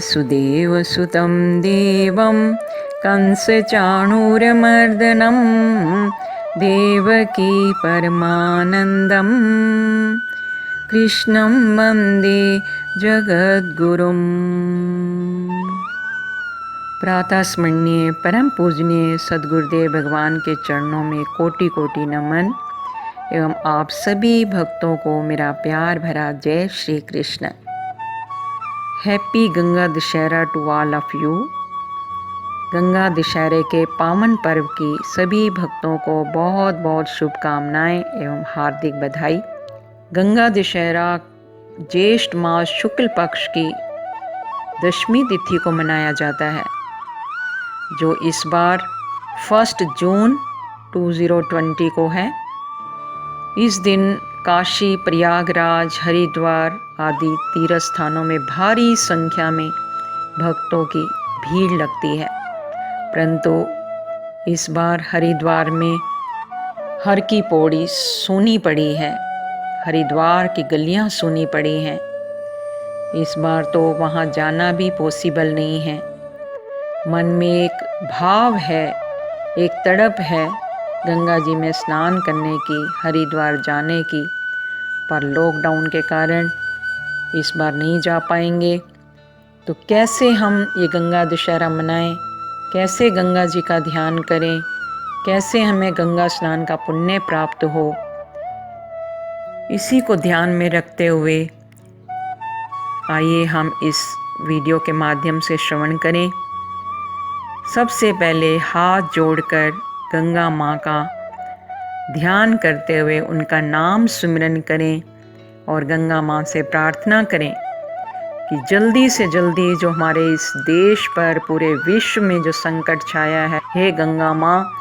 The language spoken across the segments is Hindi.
वसुदेवसुतं देवं कंसचाणूरमर्दनं देवकी परमानन्दं कृष्णं वन्दे जगद्गुरुम्। प्रातः स्मरणीय परम पूजनीय सद्गुरुदेव भगवान के चरणों में कोटि कोटि नमन एवं आप सभी भक्तों को मेरा प्यार भरा जय Shri Krishna. Happy Ganga Dussehra to all of you. Ganga दशहरे के पावन पर्व की सभी भक्तों को बहुत बहुत शुभकामनाएं एवं हार्दिक बधाई। गंगा दशहरा ज्येष्ठ मास शुक्ल पक्ष की दशमी तिथि को मनाया जाता है, जो इस बार 1 जून 2020 को है। इस दिन काशी, प्रयागराज, हरिद्वार आदि तीर्थ स्थानों में भारी संख्या में भक्तों की भीड़ लगती है, परंतु इस बार हरिद्वार में हर की पौड़ी सूनी पड़ी है, हरिद्वार की गलियां सूनी पड़ी हैं। इस बार तो वहां जाना भी पॉसिबल नहीं है। मन में एक भाव है, एक तड़प है गंगा जी में स्नान करने की, हरिद्वार जाने की, पर लॉकडाउन के कारण इस बार नहीं जा पाएंगे। तो कैसे हम ये गंगा दशहरा मनाएं, कैसे गंगा जी का ध्यान करें, कैसे हमें गंगा स्नान का पुण्य प्राप्त हो, इसी को ध्यान में रखते हुए आइए हम इस वीडियो के माध्यम से श्रवण करें। सबसे पहले हाथ जोड़कर गंगा माँ का ध्यान करते हुए उनका नाम सुमिरन करें और गंगा माँ से प्रार्थना करें कि जल्दी से जल्दी जो हमारे इस देश पर, पूरे विश्व में जो संकट छाया है, हे गंगा माँ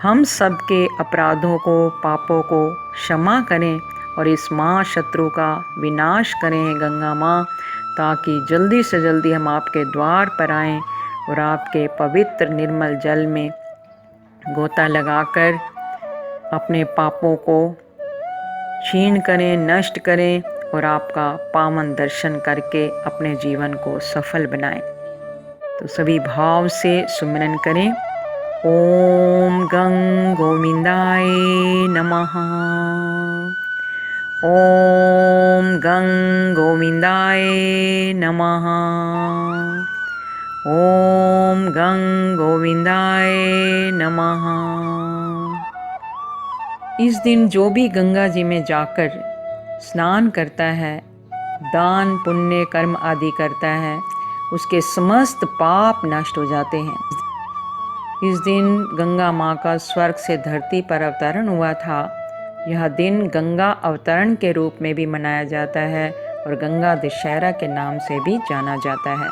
हम सब के अपराधों को, पापों को क्षमा करें और इस महाशत्रु का विनाश करें गंगा माँ, ताकि जल्दी से जल्दी हम आपके द्वार पर आएं और आपके पवित्र निर्मल जल में गोता लगाकर अपने पापों को क्षीण करें, नष्ट करें और आपका पावन दर्शन करके अपने जीवन को सफल बनाएं। तो सभी भाव से सुमिरन करें। ओम गंग गोविंदाय नमः। ओम गंग गोविंदाय नमः। ओम गंग गोविंदाय नमः। इस दिन जो भी गंगा जी में जाकर स्नान करता है, दान पुण्य कर्म आदि करता है, उसके समस्त पाप नष्ट हो जाते हैं। इस दिन गंगा माँ का स्वर्ग से धरती पर अवतरण हुआ था। यह दिन गंगा अवतरण के रूप में भी मनाया जाता है और गंगा दशहरा के नाम से भी जाना जाता है।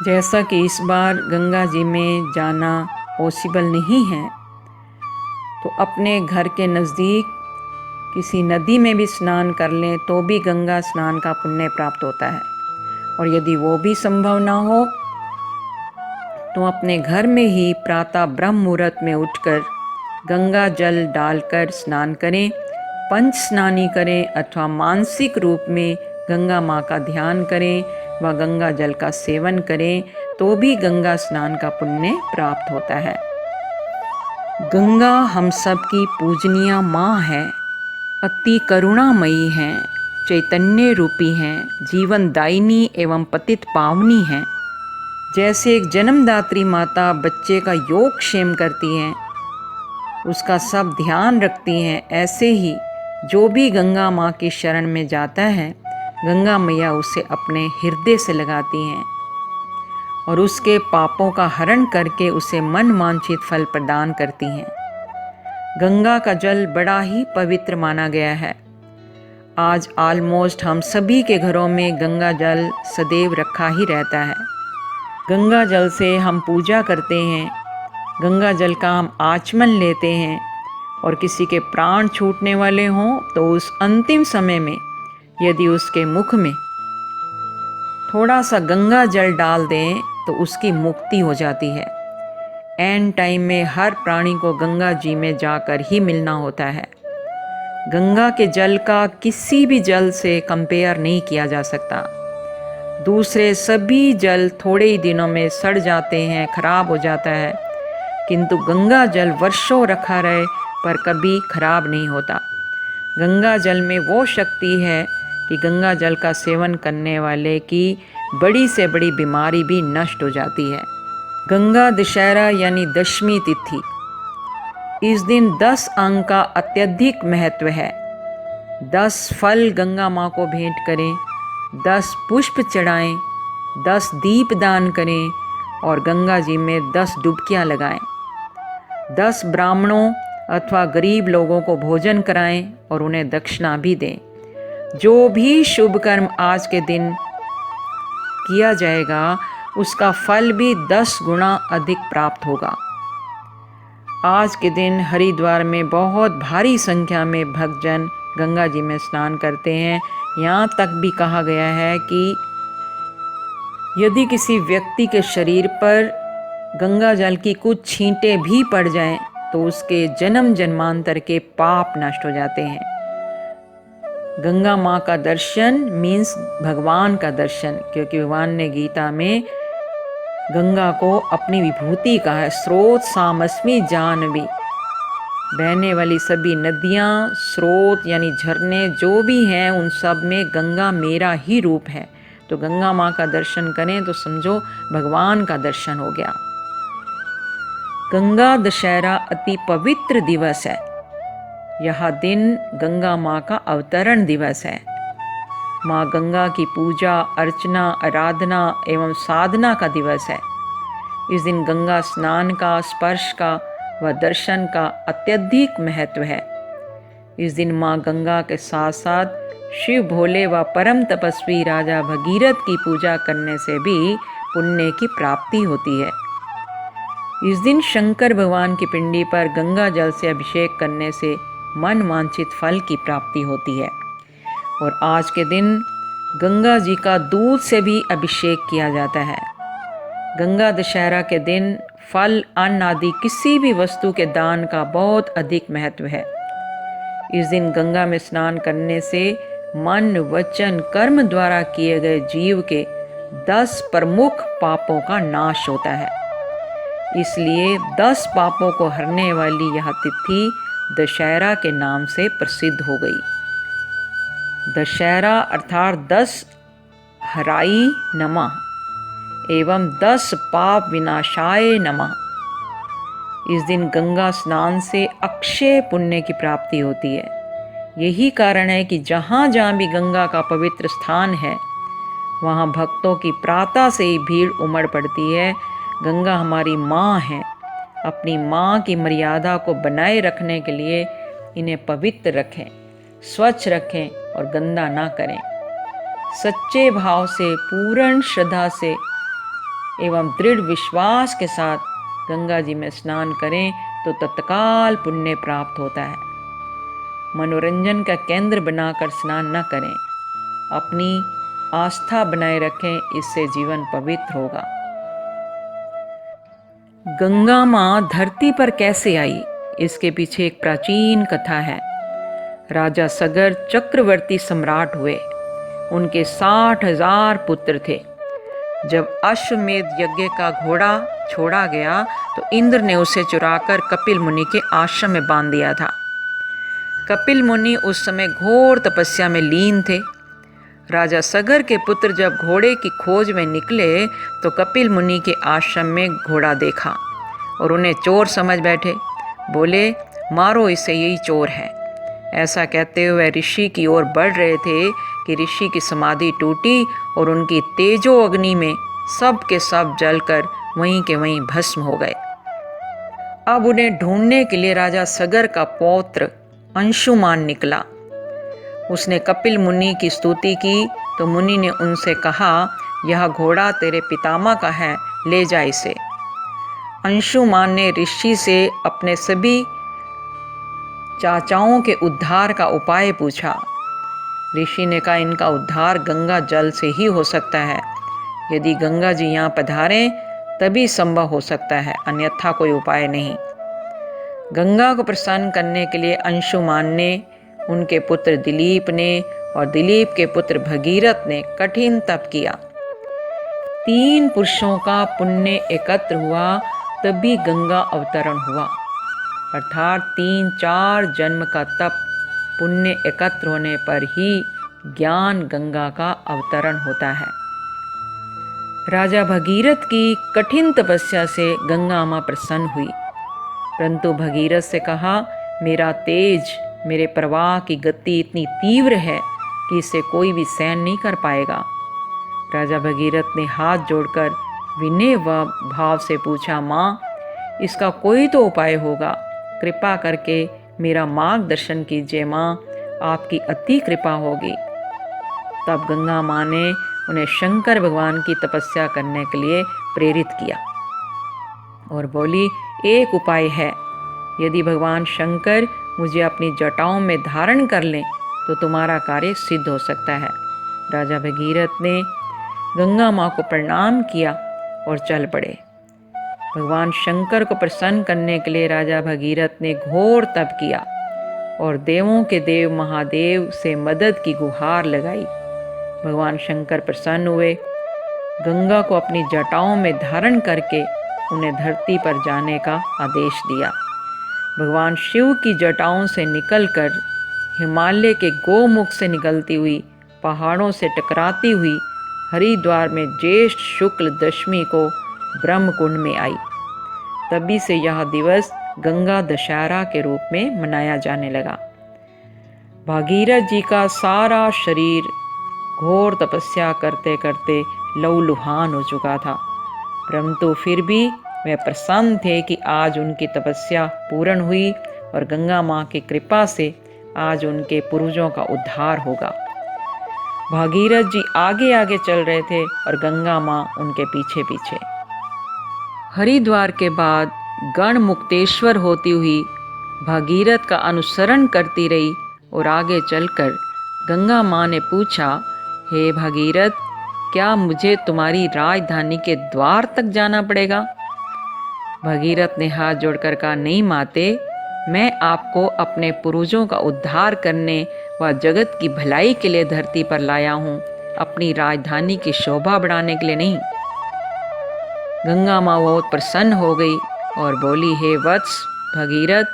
जैसा कि इस बार गंगा जी में जाना पॉसिबल नहीं है, तो अपने घर के नज़दीक किसी नदी में भी स्नान कर लें तो भी गंगा स्नान का पुण्य प्राप्त होता है। और यदि वो भी संभव ना हो तो अपने घर में ही प्रातः ब्रह्म मुहूर्त में उठकर गंगा जल डालकर स्नान करें, पंच स्नानी करें अथवा मानसिक रूप में गंगा माँ का ध्यान करें व गंगा जल का सेवन करें, तो भी गंगा स्नान का पुण्य प्राप्त होता है। गंगा हम सब की पूजनीय माँ है, अति करुणामयी हैं, चैतन्य रूपी हैं, जीवन दायिनी एवं पतित पावनी हैं। जैसे एक जन्मदात्री माता बच्चे का योग क्षेम करती हैं, उसका सब ध्यान रखती हैं, ऐसे ही जो भी गंगा माँ की शरण में जाता है, गंगा मैया उसे अपने हृदय से लगाती हैं और उसके पापों का हरण करके उसे मन वांछित फल प्रदान करती हैं। गंगा का जल बड़ा ही पवित्र माना गया है। आज ऑलमोस्ट हम सभी के घरों में गंगा जल सदैव रखा ही रहता है। गंगा जल से हम पूजा करते हैं, गंगा जल का हम आचमन लेते हैं और किसी के प्राण छूटने वाले हों तो उस अंतिम समय में यदि उसके मुख में थोड़ा सा गंगा जल डाल दें तो उसकी मुक्ति हो जाती है। एंड टाइम में हर प्राणी को गंगा जी में जाकर ही मिलना होता है। गंगा के जल का किसी भी जल से कंपेयर नहीं किया जा सकता। दूसरे सभी जल थोड़े ही दिनों में सड़ जाते हैं, खराब हो जाता है, किंतु गंगा जल वर्षों रखा रहे पर कभी खराब नहीं होता। गंगा जल में वो शक्ति है कि गंगा जल का सेवन करने वाले की बड़ी से बड़ी बीमारी भी नष्ट हो जाती है। गंगा दशहरा यानी दशमी तिथि, इस दिन 10 अंक का अत्यधिक महत्व है। 10 फल गंगा माँ को भेंट करें, 10 पुष्प चढ़ाएं, 10 दीप दान करें और गंगा जी में 10 डुबकियां लगाएं। 10 ब्राह्मणों अथवा गरीब लोगों को भोजन कराएं और उन्हें दक्षिणा भी दें। जो भी शुभ कर्म आज के दिन किया जाएगा उसका फल भी 10 गुना अधिक प्राप्त होगा। आज के दिन हरिद्वार में बहुत भारी संख्या में भक्तजन गंगा जी में स्नान करते हैं। यहाँ तक भी कहा गया है कि यदि किसी व्यक्ति के शरीर पर गंगा जल की कुछ छींटें भी पड़ जाएं तो उसके जन्म जन्मांतर के पाप नष्ट हो जाते हैं। गंगा माँ का दर्शन मीन्स भगवान का दर्शन, क्योंकि भगवान ने गीता में गंगा को अपनी विभूति कहा है। स्रोत सामस्मी जानवी, बहने वाली सभी नदियाँ, स्रोत यानी झरने जो भी हैं उन सब में गंगा मेरा ही रूप है। तो गंगा माँ का दर्शन करें तो समझो भगवान का दर्शन हो गया। गंगा दशहरा अति पवित्र दिवस है। यह दिन गंगा माँ का अवतरण दिवस है। माँ गंगा की पूजा अर्चना आराधना एवं साधना का दिवस है। इस दिन गंगा स्नान का, स्पर्श का व दर्शन का अत्यधिक महत्व है। इस दिन माँ गंगा के साथ साथ शिव भोले व परम तपस्वी राजा भगीरथ की पूजा करने से भी पुण्य की प्राप्ति होती है। इस दिन शंकर भगवान की पिंडी पर गंगा जल से अभिषेक करने से मन वांछित फल की प्राप्ति होती है। और आज के दिन गंगा जी का दूध से भी अभिषेक किया जाता है। गंगा दशहरा के दिन फल, अन्न आदि किसी भी वस्तु के दान का बहुत अधिक महत्व है। इस दिन गंगा में स्नान करने से मन, वचन, कर्म द्वारा किए गए जीव के 10 प्रमुख पापों का नाश होता है। इसलिए 10 पापों को हरने वाली यह तिथि दशहरा के नाम से प्रसिद्ध हो गई। दशहरा अर्थात 10 हराई नमः एवं 10 पाप विनाशाय नमः। इस दिन गंगा स्नान से अक्षय पुण्य की प्राप्ति होती है। यही कारण है कि जहाँ जहाँ भी गंगा का पवित्र स्थान है वहाँ भक्तों की प्रातः से ही भीड़ उमड़ पड़ती है। गंगा हमारी माँ है। अपनी माँ की मर्यादा को बनाए रखने के लिए इन्हें पवित्र रखें, स्वच्छ रखें और गंदा ना करें। सच्चे भाव से, पूर्ण श्रद्धा से एवं दृढ़ विश्वास के साथ गंगा जी में स्नान करें तो तत्काल पुण्य प्राप्त होता है। मनोरंजन का केंद्र बनाकर स्नान न करें, अपनी आस्था बनाए रखें, इससे जीवन पवित्र होगा। गंगा माँ धरती पर कैसे आई, इसके पीछे एक प्राचीन कथा है। राजा सगर चक्रवर्ती सम्राट हुए। उनके 60,000 पुत्र थे। जब अश्वमेध यज्ञ का घोड़ा छोड़ा गया तो इंद्र ने उसे चुराकर कपिल मुनि के आश्रम में बांध दिया था। कपिल मुनि उस समय घोर तपस्या में लीन थे। राजा सगर के पुत्र जब घोड़े की खोज में निकले तो कपिल मुनि के आश्रम में घोड़ा देखा और उन्हें चोर समझ बैठे। बोले, मारो इसे, यही चोर है। ऐसा कहते हुए ऋषि की ओर बढ़ रहे थे कि ऋषि की समाधि टूटी और उनकी तेजो अग्नि में सब के सब जलकर वहीं के वहीं भस्म हो गए। अब उन्हें ढूंढने के लिए राजा सगर का पौत्र अंशुमान निकला। उसने कपिल मुनि की स्तुति की तो मुनि ने उनसे कहा, यह घोड़ा तेरे पितामह का है, ले जा इसे। अंशुमान ने ऋषि से अपने सभी चाचाओं के उद्धार का उपाय पूछा। ऋषि ने कहा, इनका उद्धार गंगा जल से ही हो सकता है। यदि गंगा जी यहाँ पधारें तभी संभव हो सकता है, अन्यथा कोई उपाय नहीं। गंगा को प्रसन्न करने के लिए अंशुमान ने, उनके पुत्र दिलीप ने और दिलीप के पुत्र भगीरथ ने कठिन तप किया। 3 पुरुषों का पुण्य एकत्र हुआ तभी गंगा अवतरण हुआ। अर्थात 3-4 जन्म का तप पुण्य एकत्र होने पर ही ज्ञान गंगा का अवतरण होता है। राजा भगीरथ की कठिन तपस्या से गंगा माँ प्रसन्न हुई, परंतु भगीरथ से कहा, मेरा तेज, मेरे प्रवाह की गति इतनी तीव्र है कि इसे कोई भी सहन नहीं कर पाएगा। राजा भगीरथ ने हाथ जोड़कर विनय भाव से पूछा, माँ, इसका कोई तो उपाय होगा, कृपा करके मेरा मार्गदर्शन कीजिए माँ, आपकी अति कृपा होगी। तब गंगा माँ ने उन्हें शंकर भगवान की तपस्या करने के लिए प्रेरित किया और बोली, एक उपाय है, यदि भगवान शंकर मुझे अपनी जटाओं में धारण कर लें तो तुम्हारा कार्य सिद्ध हो सकता है। राजा भगीरथ ने गंगा माँ को प्रणाम किया और चल पड़े। भगवान शंकर को प्रसन्न करने के लिए राजा भगीरथ ने घोर तप किया और देवों के देव महादेव से मदद की गुहार लगाई। भगवान शंकर प्रसन्न हुए, गंगा को अपनी जटाओं में धारण करके उन्हें धरती पर जाने का आदेश दिया। भगवान शिव की जटाओं से निकलकर हिमालय के गोमुख से निकलती हुई पहाड़ों से टकराती हुई हरिद्वार में ज्येष्ठ शुक्ल दशमी को ब्रह्मकुंड में आई। तभी से यह दिवस गंगा दशहरा के रूप में मनाया जाने लगा। भागीरथ जी का सारा शरीर घोर तपस्या करते करते लहूलुहान हो चुका था, परंतु फिर भी वे प्रसन्न थे कि आज उनकी तपस्या पूर्ण हुई और गंगा माँ की कृपा से आज उनके पूर्वजों का उद्धार होगा। भागीरथ जी आगे आगे चल रहे थे और गंगा माँ उनके पीछे पीछे। हरिद्वार के बाद गढ़मुक्तेश्वर होती हुई भागीरथ का अनुसरण करती रही और आगे चलकर गंगा माँ ने पूछा, हे भागीरथ, क्या मुझे तुम्हारी राजधानी के द्वार तक जाना पड़ेगा? भागीरथ ने हाथ जोड़कर कहा, नहीं माते, मैं आपको अपने पूर्वजों का उद्धार करने व जगत की भलाई के लिए धरती पर लाया हूँ, अपनी राजधानी की शोभा बढ़ाने के लिए नहीं। गंगा माँ बहुत प्रसन्न हो गई और बोली, हे वत्स भगीरथ,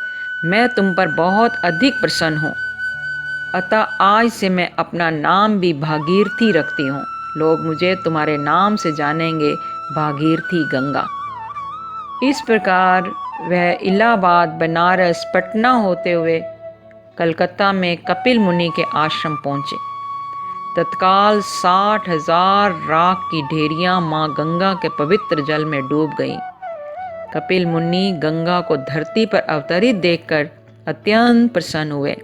मैं तुम पर बहुत अधिक प्रसन्न हूँ, अतः आज से मैं अपना नाम भी भागीरथी रखती हूँ। लोग मुझे तुम्हारे नाम से जानेंगे, भागीरथी गंगा। इस प्रकार वह इलाहाबाद, बनारस, पटना होते हुए कलकत्ता में कपिल मुनि के आश्रम पहुँचे। तत्काल 60,000 राख की ढेरियां माँ गंगा के पवित्र जल में डूब गईं। कपिल मुनि गंगा को धरती पर अवतरित देखकर अत्यंत प्रसन्न हुए।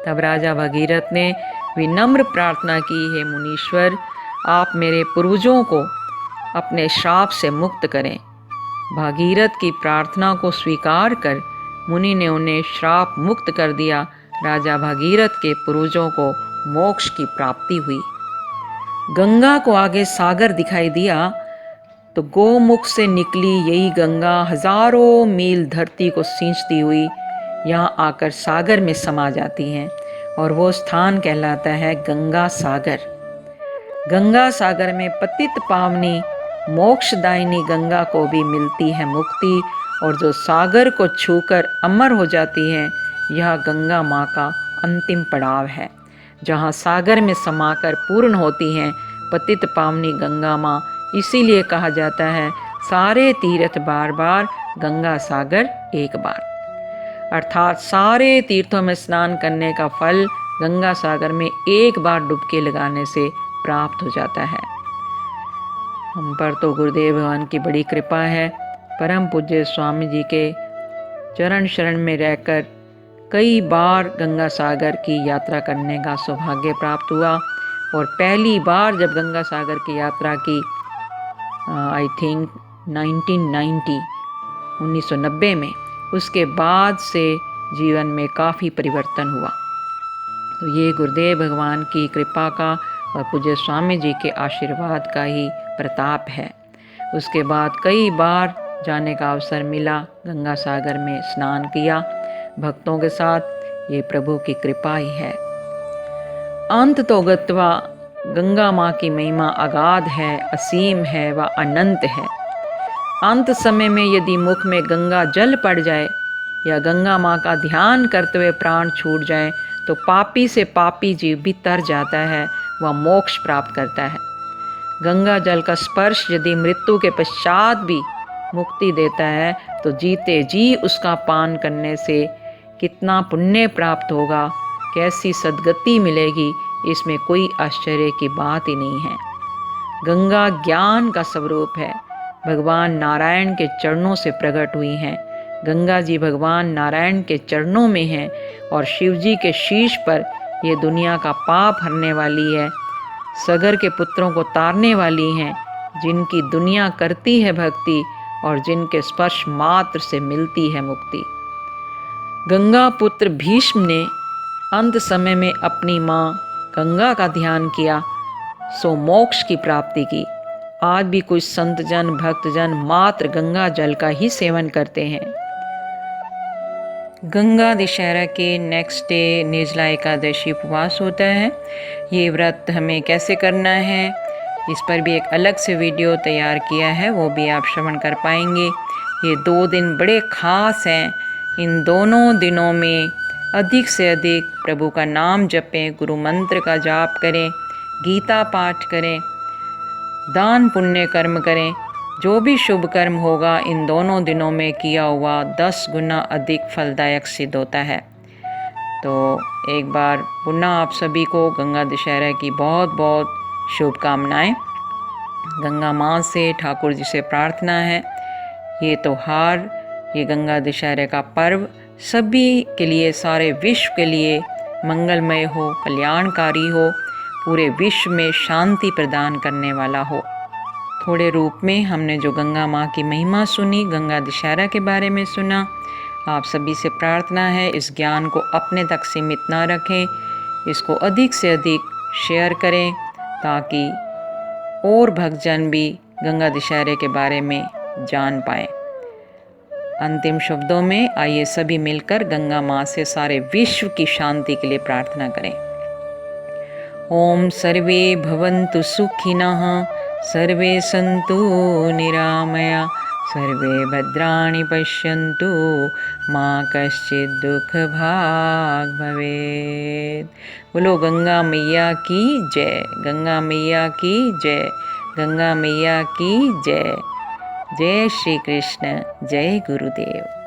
तब राजा भगीरथ ने विनम्र प्रार्थना की, हे मुनीश्वर, आप मेरे पूर्वजों को अपने श्राप से मुक्त करें। भागीरथ की प्रार्थना को स्वीकार कर मुनि ने उन्हें श्राप मुक्त कर दिया। राजा भागीरथ के पूर्वजों को मोक्ष की प्राप्ति हुई। गंगा को आगे सागर दिखाई दिया तो गोमुख से निकली यही गंगा हजारों मील धरती को सींचती हुई यहाँ आकर सागर में समा जाती हैं और वो स्थान कहलाता है गंगा सागर। गंगा सागर में पतित पावनी मोक्षदायिनी गंगा को भी मिलती है मुक्ति, और जो सागर को छूकर अमर हो जाती हैं, यह गंगा माँ का अंतिम पड़ाव है, जहाँ सागर में समाकर पूर्ण होती हैं पतित पावनी गंगा माँ। इसीलिए कहा जाता है, सारे तीर्थ बार बार, गंगा सागर एक बार। अर्थात सारे तीर्थों में स्नान करने का फल गंगा सागर में एक बार डुबकी लगाने से प्राप्त हो जाता है। हम पर तो गुरुदेव भगवान की बड़ी कृपा है। परम पूज्य स्वामी जी के चरण शरण में रहकर कई बार गंगा सागर की यात्रा करने का सौभाग्य प्राप्त हुआ, और पहली बार जब गंगा सागर की यात्रा की आई थिंक 1990 में, उसके बाद से जीवन में काफ़ी परिवर्तन हुआ। तो ये गुरुदेव भगवान की कृपा का और पूज्य स्वामी जी के आशीर्वाद का ही प्रताप है। उसके बाद कई बार जाने का अवसर मिला, गंगा सागर में स्नान किया भक्तों के साथ। ये प्रभु की कृपा ही है। अंत तो गत्वा गंगा माँ की महिमा अगाध है, असीम है व अनंत है। अंत समय में यदि मुख में गंगा जल पड़ जाए या गंगा माँ का ध्यान करते हुए प्राण छूट जाए तो पापी से पापी जीव भी तर जाता है, वह मोक्ष प्राप्त करता है। गंगा जल का स्पर्श यदि मृत्यु के पश्चात भी मुक्ति देता है तो जीते जी उसका पान करने से कितना पुण्य प्राप्त होगा, कैसी सद्गति मिलेगी, इसमें कोई आश्चर्य की बात ही नहीं है। गंगा ज्ञान का स्वरूप है, भगवान नारायण के चरणों से प्रकट हुई हैं। गंगा जी भगवान नारायण के चरणों में हैं और शिव जी के शीश पर ये दुनिया का पाप हरने वाली है, सगर के पुत्रों को तारने वाली हैं, जिनकी दुनिया करती है भक्ति और जिनके स्पर्श मात्र से मिलती है मुक्ति। गंगा पुत्र भीष्म ने अंत समय में अपनी माँ गंगा का ध्यान किया, सो मोक्ष की प्राप्ति की। आज भी कुछ संतजन भक्तजन मात्र गंगा जल का ही सेवन करते हैं। गंगा दशहरा के नेक्स्ट डे निर्जला एकादशी उपवास होता है। ये व्रत हमें कैसे करना है, इस पर भी एक अलग से वीडियो तैयार किया है, वो भी आप श्रवण कर पाएंगे। ये 2 दिन बड़े खास हैं। इन दोनों दिनों में अधिक से अधिक प्रभु का नाम जपें, गुरु मंत्र का जाप करें, गीता पाठ करें, दान पुण्य कर्म करें। जो भी शुभ कर्म होगा इन दोनों दिनों में किया हुआ 10 गुना अधिक फलदायक सिद्ध होता है। तो एक बार पुनः आप सभी को गंगा दशहरा की बहुत बहुत शुभकामनाएं। गंगा माँ से, ठाकुर जी से प्रार्थना है ये त्यौहार, ये गंगा दशहरे का पर्व सभी के लिए, सारे विश्व के लिए मंगलमय हो, कल्याणकारी हो, पूरे विश्व में शांति प्रदान करने वाला हो। थोड़े रूप में हमने जो गंगा माँ की महिमा सुनी, गंगा दशहरा के बारे में सुना। आप सभी से प्रार्थना है इस ज्ञान को अपने तक सीमित ना रखें, इसको अधिक से अधिक शेयर करें ताकि और भक्तजन भी गंगा दशहरे के बारे में जान पाएँ। अंतिम शब्दों में आइए सभी मिलकर गंगा माँ से सारे विश्व की शांति के लिए प्रार्थना करें। ओम सर्वे भवन्तु सुखिनः, सर्वे सन्तु निरामया, सर्वे भद्राणि पश्यन्तु, मा कश्चित् दुःखभाग् भवेत्। बोलो गंगा मैया की जय, गंगा मैया की जय, गंगा मैया की जय। जय श्री कृष्ण, जय गुरुदेव।